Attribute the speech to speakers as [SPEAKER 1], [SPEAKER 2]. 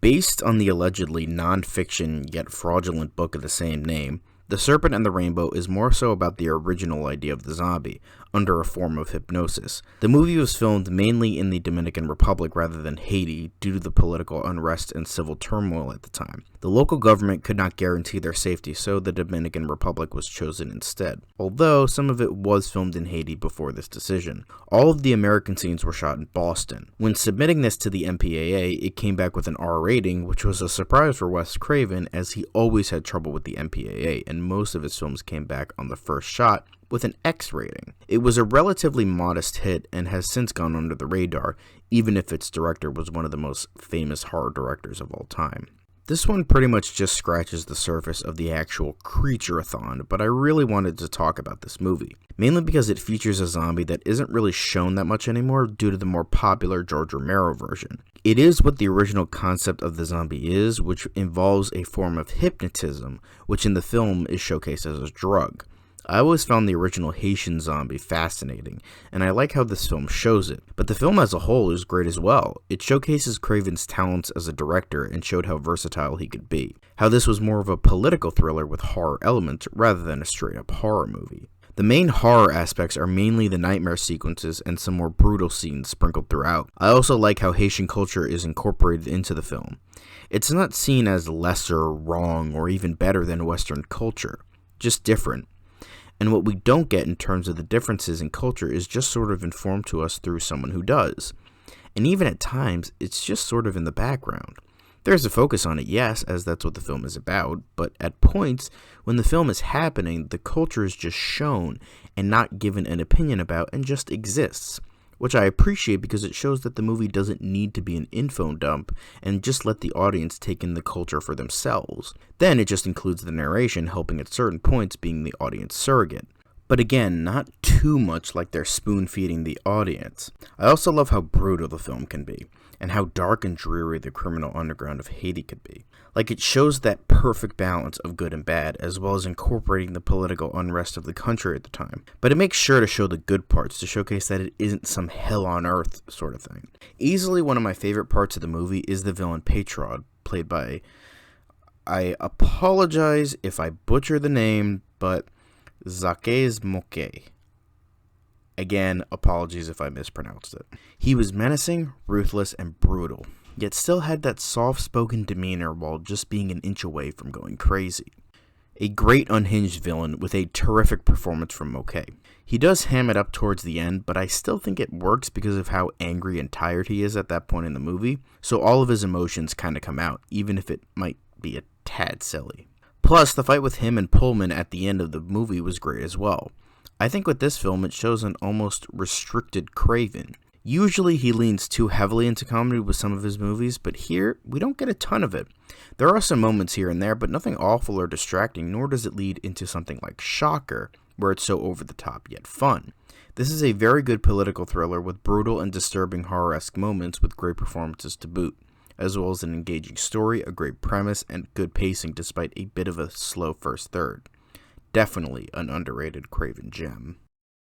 [SPEAKER 1] Based on the allegedly non-fiction yet fraudulent book of the same name, The Serpent and the Rainbow is more so about the original idea of the zombie, under a form of hypnosis. The movie was filmed mainly in the Dominican Republic rather than Haiti due to the political unrest and civil turmoil at the time. The local government could not guarantee their safety, so the Dominican Republic was chosen instead, although some of it was filmed in Haiti before this decision. All of the American scenes were shot in Boston. When submitting this to the MPAA, it came back with an R rating, which was a surprise for Wes Craven, as he always had trouble with the MPAA, and most of his films came back on the first shot with an X rating. It was a relatively modest hit and has since gone under the radar, even if its director was one of the most famous horror directors of all time. This one pretty much just scratches the surface of the actual Creature-A-Thon, but I really wanted to talk about this movie, mainly because it features a zombie that isn't really shown that much anymore due to the more popular George Romero version. It is what the original concept of the zombie is, which involves a form of hypnotism, which in the film is showcased as a drug. I always found the original Haitian zombie fascinating, and I like how this film shows it, but the film as a whole is great as well. It showcases Craven's talents as a director and showed how versatile he could be, how this was more of a political thriller with horror elements rather than a straight-up horror movie. The main horror aspects are mainly the nightmare sequences and some more brutal scenes sprinkled throughout. I also like how Haitian culture is incorporated into the film. It's not seen as lesser, wrong, or even better than Western culture, just different. And what we don't get in terms of the differences in culture is just sort of informed to us through someone who does. And even at times, it's just sort of in the background. There's a focus on it, yes, as that's what the film is about, but at points, when the film is happening, the culture is just shown and not given an opinion about and just exists. Which I appreciate because it shows that the movie doesn't need to be an info dump and just let the audience take in the culture for themselves. Then it just includes the narration, helping at certain points being the audience surrogate. But again, not too much like they're spoon-feeding the audience. I also love how brutal the film can be, and how dark and dreary the criminal underground of Haiti could be. Like, it shows that perfect balance of good and bad, as well as incorporating the political unrest of the country at the time. But it makes sure to show the good parts, to showcase that it isn't some hell on earth sort of thing. Easily one of my favorite parts of the movie is the villain Patrod, played by, I apologize if I butcher the name, but Zakez Moke. Again, apologies if I mispronounced it. He was menacing, ruthless, and brutal, yet still had that soft-spoken demeanor while just being an inch away from going crazy. A great unhinged villain with a terrific performance from Moke. He does ham it up towards the end, but I still think it works because of how angry and tired he is at that point in the movie, so all of his emotions kind of come out, even if it might be a tad silly. Plus, the fight with him and Pullman at the end of the movie was great as well. I think with this film, it shows an almost restricted Craven. Usually he leans too heavily into comedy with some of his movies, but here, we don't get a ton of it. There are some moments here and there, but nothing awful or distracting, nor does it lead into something like Shocker, where it's so over the top yet fun. This is a very good political thriller with brutal and disturbing horror-esque moments with great performances to boot, as well as an engaging story, a great premise, and good pacing despite a bit of a slow first third. Definitely an underrated Craven gem.